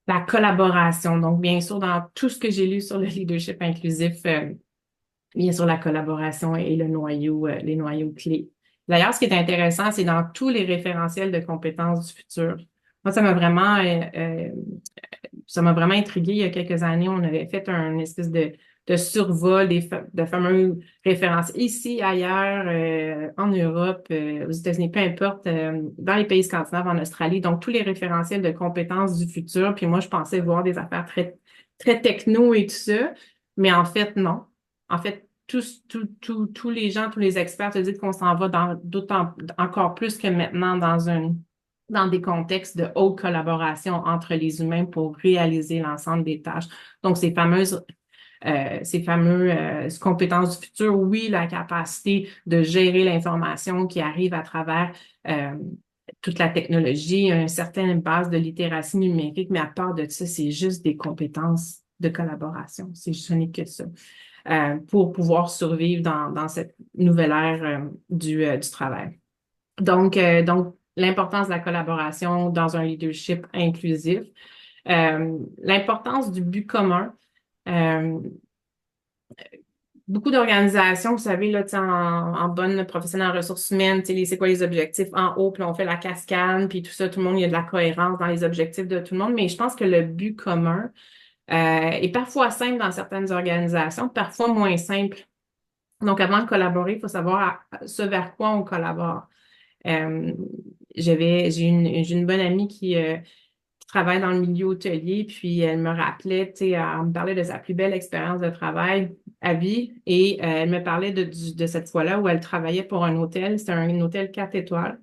La collaboration. Donc, bien sûr, dans tout ce que j'ai lu sur le leadership inclusif, bien sûr, la collaboration est les noyaux clés D'ailleurs, ce qui est intéressant, c'est dans tous les référentiels de compétences du futur. Moi, ça m'a vraiment intriguée il y a quelques années. On avait fait un espèce de survol de fameux références ici, ailleurs, en Europe, aux États-Unis, peu importe, dans les pays scandinaves, en Australie. Donc, tous les référentiels de compétences du futur. Puis moi, je pensais voir des affaires très, très techno et tout ça. Mais en fait, non. En fait, tous les gens, tous les experts te disent qu'on s'en va d'autant, encore plus que maintenant dans des contextes de haute collaboration entre les humains pour réaliser l'ensemble des tâches. Donc, ces fameuses compétences du futur, oui, la capacité de gérer l'information qui arrive à travers euh, toute la technologie, une certaine base de littératie numérique, mais à part de ça, c'est juste des compétences de collaboration. Ce n'est que ça. Pour pouvoir survivre dans cette nouvelle ère du travail. Donc, l'importance de la collaboration dans un leadership inclusif, l'importance du but commun. Euh, Beaucoup d'organisations, vous savez, là, tu sais, en bonne professionnelle en ressources humaines, tu sais, c'est quoi les objectifs en haut, puis on fait la cascade, puis tout ça, tout le monde, il y a de la cohérence dans les objectifs de tout le monde, mais je pense que le but commun est parfois simple dans certaines organisations, parfois moins simple. Donc, avant de collaborer, il faut savoir ce vers quoi on collabore. Euh, j'ai une bonne amie qui travaille dans le milieu hôtelier, puis elle me rappelait, tu sais, elle me parlait de sa plus belle expérience de travail à vie, et elle me parlait de cette fois-là où elle travaillait pour un hôtel, c'était un hôtel 4 étoiles.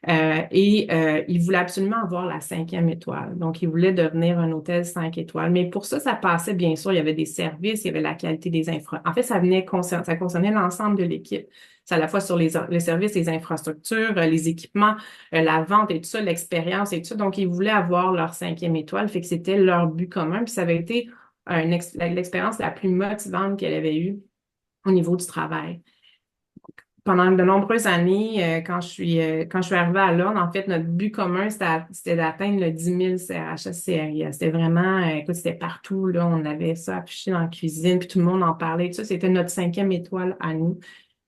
Il voulait absolument avoir la 5e étoile. Donc, il voulait devenir un hôtel 5 étoiles. Mais pour ça, ça passait, bien sûr, il y avait des services, il y avait la qualité des infra. En fait, ça concernait l'ensemble de l'équipe. C'est à la fois sur les services, les infrastructures, les équipements, la vente et tout ça, l'expérience et tout ça. Donc, ils voulaient avoir leur 5e étoile. Fait que c'était leur but commun. Puis ça avait été l'expérience la plus motivante qu'elle avait eue au niveau du travail. Pendant de nombreuses années, quand je suis arrivée à Londres, en fait, notre but commun, c'était d'atteindre le 10 000 CRHS CRIA. C'était vraiment, écoute, c'était partout, là. On avait ça affiché dans la cuisine, puis tout le monde en parlait. Tout ça, c'était notre 5e étoile à nous.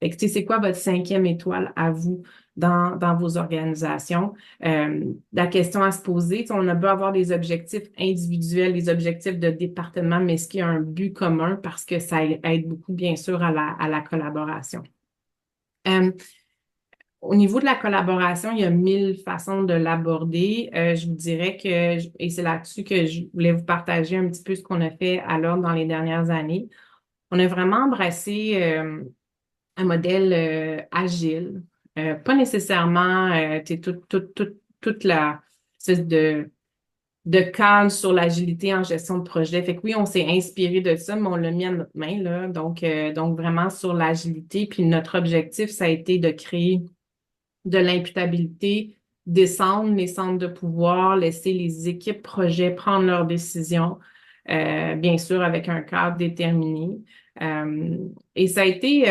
Fait que, tu sais, c'est quoi votre 5e étoile à vous dans vos organisations? La question à se poser, tu sais, on a beau avoir des objectifs individuels, des objectifs de département, mais est-ce qu'il y a un but commun? Parce que ça aide beaucoup, bien sûr, à la collaboration. Euh, Au niveau de la collaboration, il y a 1000 façons de l'aborder. Je vous dirais et c'est là-dessus que je voulais vous partager un petit peu ce qu'on a fait à l'ordre dans les dernières années. On a vraiment embrassé un modèle agile, pas nécessairement tu sais, toute la espèce de cadre sur l'agilité en gestion de projet. Fait que oui, on s'est inspiré de ça, mais on l'a mis à notre main, là. Donc vraiment sur l'agilité. Puis notre objectif, ça a été de créer de l'imputabilité, descendre les centres de pouvoir, laisser les équipes projets prendre leurs décisions, bien sûr avec un cadre déterminé. Et ça a été,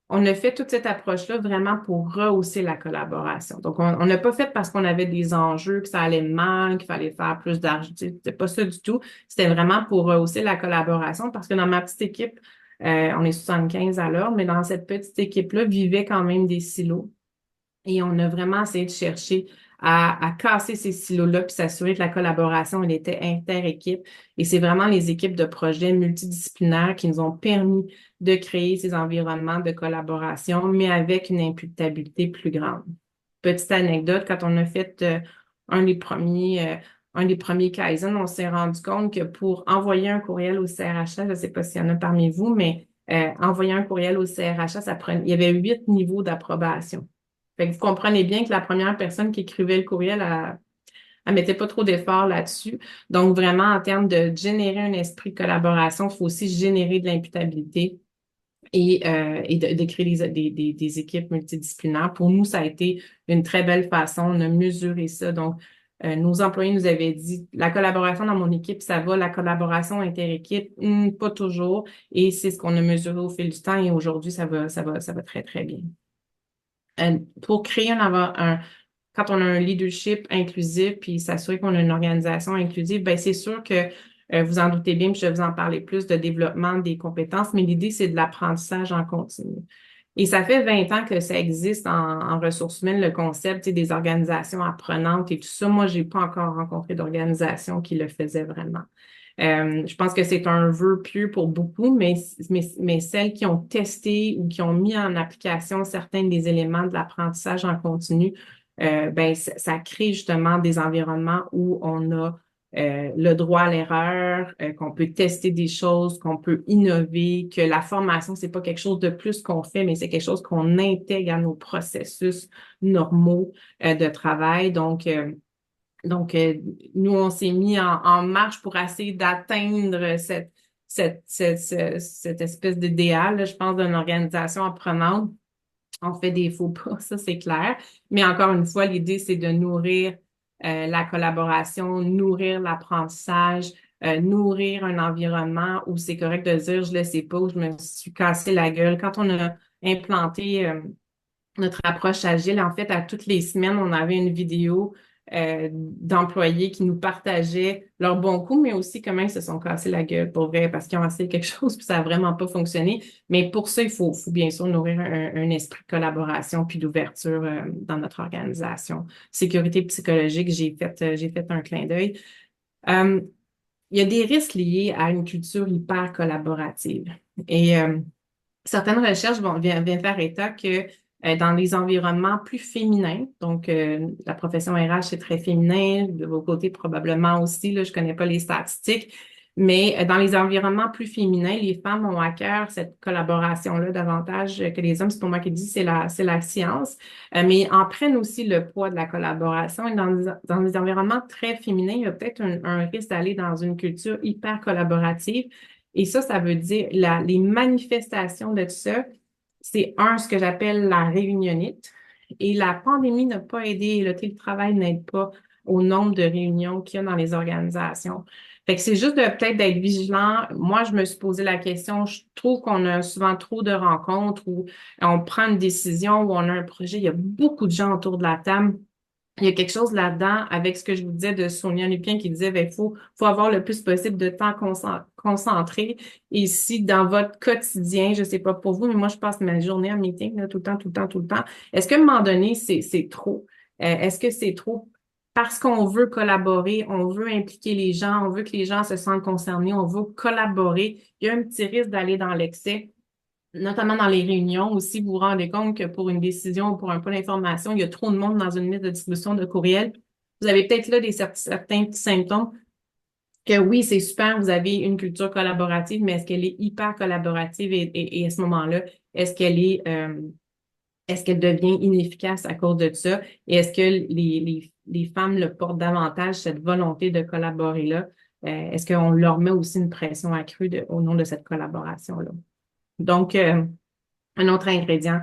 on a fait toute cette approche-là vraiment pour rehausser la collaboration. Donc, on n'a pas fait parce qu'on avait des enjeux, que ça allait mal, qu'il fallait faire plus d'argent. C'était pas ça du tout. C'était vraiment pour rehausser la collaboration parce que dans ma petite équipe, on est 75 à l'heure, mais dans cette petite équipe-là, vivaient quand même des silos. Et on a vraiment essayé de chercher à casser ces silos-là puis s'assurer que la collaboration, elle était inter-équipe. Et c'est vraiment les équipes de projet multidisciplinaires qui nous ont permis de créer ces environnements de collaboration, mais avec une imputabilité plus grande. Petite anecdote, quand on a fait un des premiers, un des premiers Kaizen, on s'est rendu compte que pour envoyer un courriel au CRHA, je ne sais pas s'il y en a parmi vous, mais envoyer un courriel au CRHA, il y avait 8 niveaux d'approbation. Fait que vous comprenez bien que la première personne qui écrivait le courriel, elle mettait pas trop d'efforts là-dessus. Donc, vraiment, en termes de générer un esprit de collaboration, il faut aussi générer de l'imputabilité et de créer des équipes multidisciplinaires. Pour nous, ça a été une très belle façon. On a mesuré ça. Donc, nos employés nous avaient dit, la collaboration dans mon équipe, ça va. La collaboration inter-équipe, pas toujours. Et c'est ce qu'on a mesuré au fil du temps. Et aujourd'hui, ça va très, très bien. Pour créer quand on a un leadership inclusif puis s'assurer qu'on a une organisation inclusive, ben c'est sûr que vous en doutez bien, puis je vais vous en parler plus de développement des compétences, mais l'idée, c'est de l'apprentissage en continu. Et ça fait 20 ans que ça existe en ressources humaines, le concept, tu sais, des organisations apprenantes et tout ça. Moi, j'ai pas encore rencontré d'organisation qui le faisait vraiment. Je pense que c'est un vœu pieux pour beaucoup, mais celles qui ont testé ou qui ont mis en application certains des éléments de l'apprentissage en continu, ben, ça crée justement des environnements où on a le droit à l'erreur, qu'on peut tester des choses, qu'on peut innover, que la formation, c'est pas quelque chose de plus qu'on fait, mais c'est quelque chose qu'on intègre à nos processus normaux de travail. Donc, nous, on s'est mis en marche pour essayer d'atteindre cette espèce d'idéal, là, je pense, d'une organisation apprenante. On fait des faux pas, ça c'est clair. Mais encore une fois, l'idée, c'est de nourrir la collaboration, nourrir l'apprentissage, nourrir un environnement où c'est correct de dire je le sais pas, où je me suis cassé la gueule. Quand on a implanté notre approche agile, en fait, à toutes les semaines, on avait une vidéo d'employés qui nous partageaient leurs bons coups, mais aussi comment ils se sont cassés la gueule pour vrai, parce qu'ils ont essayé quelque chose puis ça n'a vraiment pas fonctionné. Mais pour ça, il faut bien sûr nourrir un esprit de collaboration puis d'ouverture dans notre organisation. Sécurité psychologique, j'ai fait un clin d'œil. Euh, il y a des risques liés à une culture hyper collaborative. Et certaines recherches viennent faire état que dans les environnements plus féminins, donc la profession RH, c'est très féminin, de vos côtés probablement aussi, là, je connais pas les statistiques, mais dans les environnements plus féminins, les femmes ont à cœur cette collaboration-là davantage que les hommes. C'est pour moi qui dis, c'est la science, mais en prennent aussi le poids de la collaboration. Et dans les environnements très féminins, il y a peut-être un risque d'aller dans une culture hyper collaborative et ça veut dire les manifestations de tout ça, c'est ce que j'appelle la réunionnite. Et la pandémie n'a pas aidé, le télétravail n'aide pas au nombre de réunions qu'il y a dans les organisations. Fait que c'est juste peut-être d'être vigilant. Moi, je me suis posé la question, je trouve qu'on a souvent trop de rencontres où on prend une décision, où on a un projet, il y a beaucoup de gens autour de la table. Il y a quelque chose là-dedans avec ce que je vous disais de Sonia Lupien qui disait, ben, faut avoir le plus possible de temps concentré. Et si dans votre quotidien, je sais pas pour vous, mais moi, je passe ma journée en meeting, là, tout le temps, tout le temps, tout le temps. Est-ce qu'à un moment donné, c'est trop? Est-ce que c'est trop parce qu'on veut collaborer, on veut impliquer les gens, on veut que les gens se sentent concernés, on veut collaborer. Il y a un petit risque d'aller dans l'excès notamment dans les réunions aussi, vous vous rendez compte que pour une décision ou pour un peu d'information, il y a trop de monde dans une liste de distribution de courriel. Vous avez peut-être là certains petits symptômes que oui, c'est super, vous avez une culture collaborative, mais est-ce qu'elle est hyper collaborative et à ce moment-là, est-ce qu'elle est-ce qu'elle devient inefficace à cause de ça? Et est-ce que les femmes le portent davantage, cette volonté de collaborer-là? Est-ce qu'on leur met aussi une pression accrue au nom de cette collaboration-là? Donc, un autre ingrédient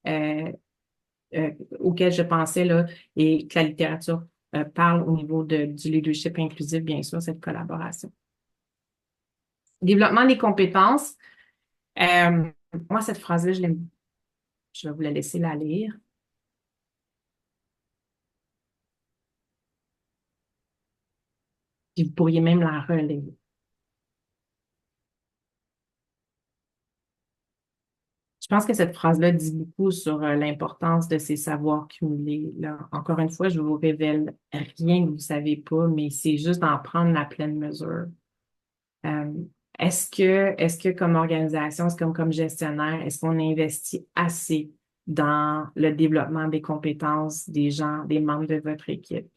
euh, auquel je pensais là, et que la littérature parle au niveau du leadership inclusif, bien sûr, cette collaboration. Développement des compétences. Euh, Moi, cette phrase-là, je l'aime. Je vais vous la laisser la lire. Puis vous pourriez même la relire. Je pense que cette phrase-là dit beaucoup sur l'importance de ces savoirs cumulés. Là, encore une fois, je vous révèle rien que vous savez pas, mais c'est juste d'en prendre la pleine mesure. Euh, est-ce que comme organisation, est-ce que comme gestionnaire, est-ce qu'on investit assez dans le développement des compétences des gens, des membres de votre équipe?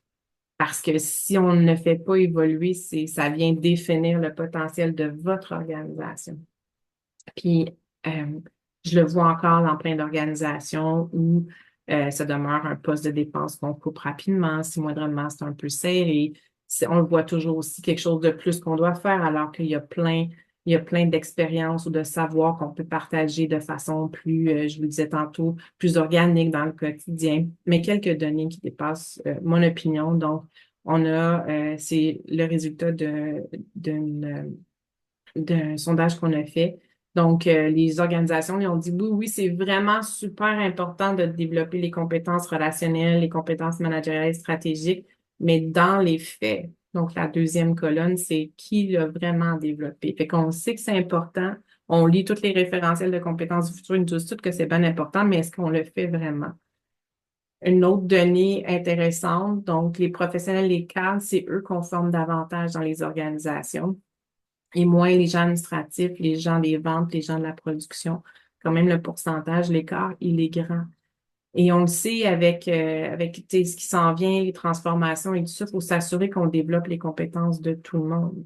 Parce que si on ne fait pas évoluer, ça vient définir le potentiel de votre organisation. Puis, euh, je le vois encore dans plein d'organisations où ça demeure un poste de dépense qu'on coupe rapidement, si moindrement c'est un peu serré. On le voit toujours aussi quelque chose de plus qu'on doit faire, alors qu'il y a plein d'expériences ou de savoirs qu'on peut partager de façon plus, je vous le disais tantôt, plus organique dans le quotidien. Mais quelques données qui dépassent mon opinion. Donc, c'est le résultat d'un sondage qu'on a fait. Donc, les organisations, ils ont dit oui, oui, c'est vraiment super important de développer les compétences relationnelles, les compétences managériales et stratégiques, mais dans les faits. Donc, la deuxième colonne, c'est qui l'a vraiment développé. Fait qu'on sait que c'est important, On lit tous les référentiels de compétences du futur, ils nous disent tous que c'est bien important, mais est-ce qu'on le fait vraiment? Une autre donnée intéressante, donc les professionnels, les cadres, c'est eux qu'on forme davantage dans les organisations et moins les gens administratifs, les gens des ventes, les gens de la production. Quand même, le pourcentage, l'écart, il est grand. Et on le sait avec tu sais, ce qui s'en vient, les transformations et tout ça, il faut s'assurer qu'on développe les compétences de tout le monde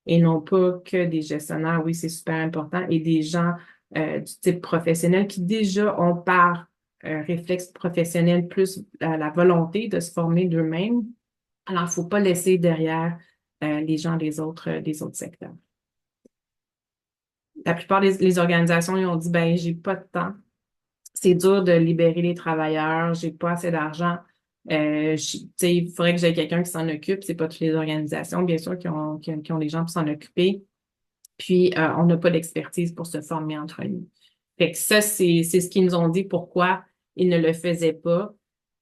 et non pas que des gestionnaires. Oui, c'est super important et des gens du type professionnel qui déjà ont par réflexe professionnel plus la volonté de se former d'eux-mêmes. Alors, il ne faut pas laisser derrière les gens des autres secteurs. La plupart des organisations, ils ont dit, ben, j'ai pas de temps. C'est dur de libérer les travailleurs, j'ai pas assez d'argent. Tu sais, il faudrait que j'aie quelqu'un qui s'en occupe. C'est pas toutes les organisations, bien sûr, qui ont des gens pour s'en occuper. Puis, on n'a pas d'expertise pour se former entre nous. Fait que ça, c'est ce qu'ils nous ont dit pourquoi ils ne le faisaient pas.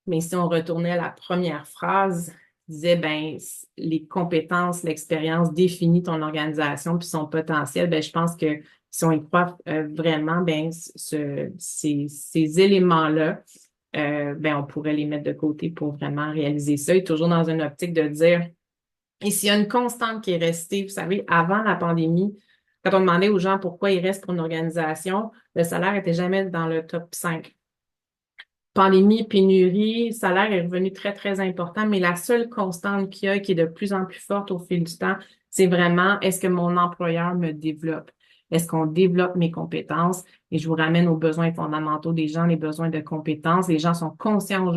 Mais si on retournait à la première phrase, ils disaient, ben, les compétences, l'expérience définit ton organisation puis son potentiel. Ben, je pense que si on y croit vraiment, ben, ces éléments-là, ben, on pourrait les mettre de côté pour vraiment réaliser ça. Et toujours dans une optique de dire, et s'il y a une constante qui est restée, vous savez, avant la pandémie, quand on demandait aux gens pourquoi ils restent pour une organisation, le salaire était jamais dans le top 5. Pandémie, pénurie, le salaire est revenu très, très important, mais la seule constante qu'il y a, qui est de plus en plus forte au fil du temps, c'est vraiment, est-ce que mon employeur me développe? Est-ce qu'on développe mes compétences? Et je vous ramène aux besoins fondamentaux des gens, les besoins de compétences. Les gens sont conscients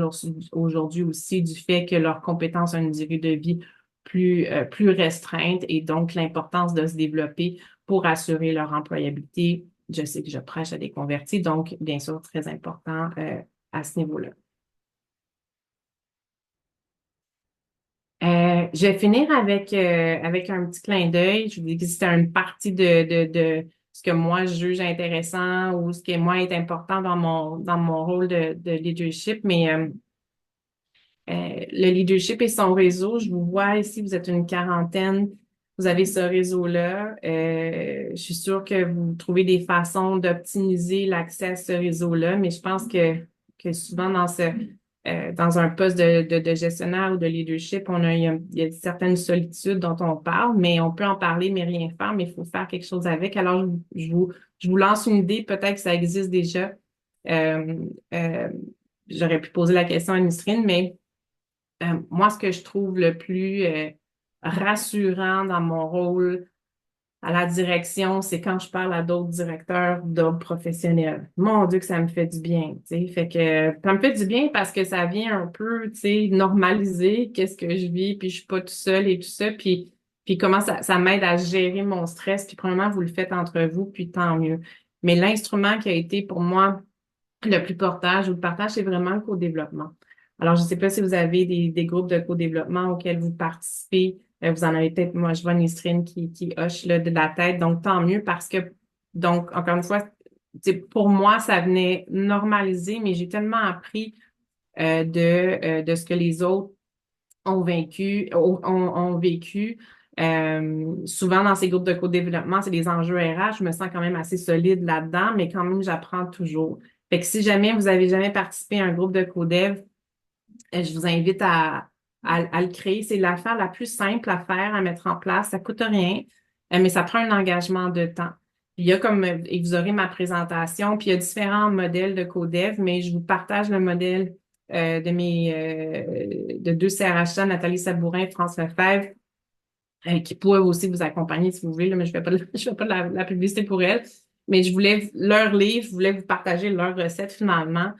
aujourd'hui aussi du fait que leurs compétences ont une durée de vie plus restreinte et donc l'importance de se développer pour assurer leur employabilité. Je sais que je prêche à des convertis, donc bien sûr, très important à ce niveau-là. Je vais finir avec un petit clin d'œil. Je vous dis que c'était une partie de ce que moi je juge intéressant ou ce qui moi est important dans mon rôle de leadership, mais le leadership et son réseau, je vous vois ici, vous êtes une quarantaine, vous avez ce réseau-là. Je suis sûre que vous trouvez des façons d'optimiser l'accès à ce réseau-là, mais je pense que souvent dans un poste de gestionnaire ou de leadership, il y a certaines solitudes dont on parle, mais on peut en parler, mais rien faire, mais il faut faire quelque chose avec. Alors, je vous lance une idée, peut-être que ça existe déjà. Euh, euh, J'aurais pu poser la question à Nisrine, mais moi, ce que je trouve le plus rassurant dans mon rôle à la direction, c'est quand je parle à d'autres directeurs d'autres professionnels. Mon Dieu, que ça me fait du bien, tu sais. Fait que ça me fait du bien parce que ça vient un peu, tu sais, normaliser qu'est-ce que je vis, puis je suis pas tout seul et tout ça, puis comment ça m'aide à gérer mon stress. Puis premièrement, vous le faites entre vous, puis tant mieux. Mais l'instrument qui a été pour moi le plus portage ou le partage, c'est vraiment le co-développement. Alors, je ne sais pas si vous avez des groupes de co-développement auxquels vous participez. Vous en avez peut-être, moi, je vois Nistrine qui hoche là, de la tête. Donc, tant mieux parce que, donc, encore une fois, pour moi, ça venait normaliser, mais j'ai tellement appris de ce que les autres ont vécu. Souvent, dans ces groupes de co-développement, c'est des enjeux RH. Je me sens quand même assez solide là-dedans, mais quand même, j'apprends toujours. Fait que si jamais vous avez jamais participé à un groupe de co-dev, je vous invite à le créer. C'est l'affaire la plus simple à faire, à mettre en place. Ça coûte rien, mais ça prend un engagement de temps. Il y a comme, et vous aurez ma présentation, puis il y a différents modèles de co-dev, mais je vous partage le modèle de deux CRHA, Nathalie Sabourin et France Lefebvre, qui pourraient aussi vous accompagner si vous voulez, là, mais je fais pas je fais pas de la publicité pour elles. Mais je voulais leur livre, je voulais vous partager leur recette finalement.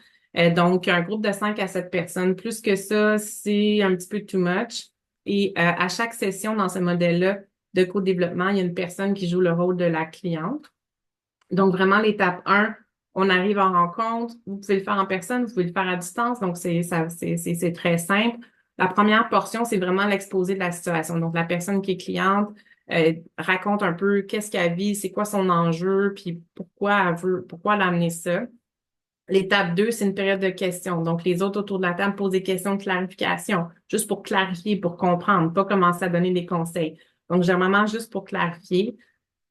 Donc, un groupe de 5 à 7 personnes. Plus que ça, c'est un petit peu too much. Et à chaque session dans ce modèle-là de co-développement, il y a une personne qui joue le rôle de la cliente. Donc, vraiment, l'étape 1, on arrive en rencontre. Vous pouvez le faire en personne, vous pouvez le faire à distance. Donc, c'est très simple. La première portion, c'est vraiment l'exposé de la situation. Donc, la personne qui est cliente raconte un peu qu'est-ce qu'elle vit, c'est quoi son enjeu, puis pourquoi elle a amené ça. L'étape 2, c'est une période de questions. Donc, les autres autour de la table posent des questions de clarification, juste pour clarifier, pour comprendre, pas commencer à donner des conseils. Donc, généralement, juste pour clarifier.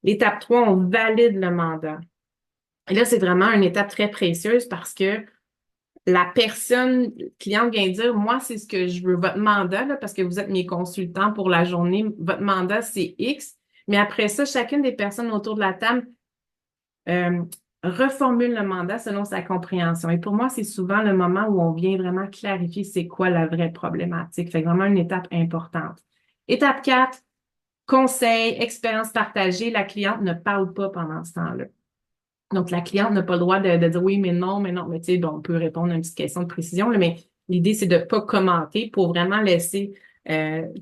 L'étape 3, on valide le mandat. Et là, c'est vraiment une étape très précieuse parce que la personne, cliente vient dire, moi, c'est ce que je veux, votre mandat, là, parce que vous êtes mes consultants pour la journée, votre mandat, c'est X. Mais après ça, chacune des personnes autour de la table euh, reformule le mandat selon sa compréhension. Et pour moi, c'est souvent le moment où on vient vraiment clarifier c'est quoi la vraie problématique. Fait que vraiment une étape importante. Étape 4, conseil, expérience partagée. La cliente ne parle pas pendant ce temps-là. Donc, la cliente n'a pas le droit de dire oui, mais non, mais non. Mais tu sais, bon, on peut répondre à une petite question de précision, là, mais l'idée, c'est de pas commenter pour vraiment laisser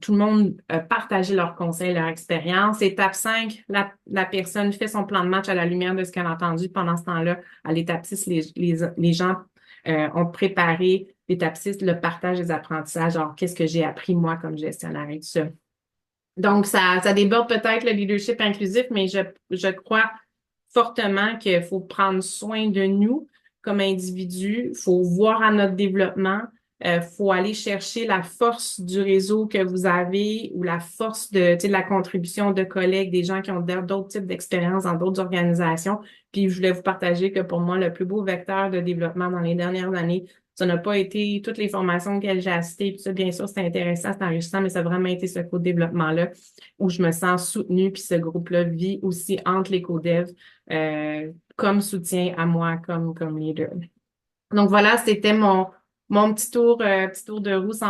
tout le monde partager leurs conseils, leur expérience. Étape 5, la personne fait son plan de match à la lumière de ce qu'elle a entendu pendant ce temps-là. À l'étape 6, les gens ont préparé l'étape 6, le partage des apprentissages. Alors, qu'est-ce que j'ai appris, moi, comme gestionnaire et tout ça. Donc, ça déborde peut-être le leadership inclusif, mais je crois fortement qu'il faut prendre soin de nous comme individus, il faut voir à notre développement, faut aller chercher la force du réseau que vous avez ou la force de, tu sais, de la contribution de collègues, des gens qui ont d'autres types d'expériences dans d'autres organisations. Puis, je voulais vous partager que pour moi, le plus beau vecteur de développement dans les dernières années, ça n'a pas été toutes les formations que j'ai assistées. Puis ça, bien sûr, c'est intéressant, c'est enrichissant, mais ça a vraiment été ce co-développement-là où je me sens soutenue. Puis ce groupe-là vit aussi entre les co-devs comme soutien à moi, comme leader. Donc voilà, c'était mon petit tour de roue sans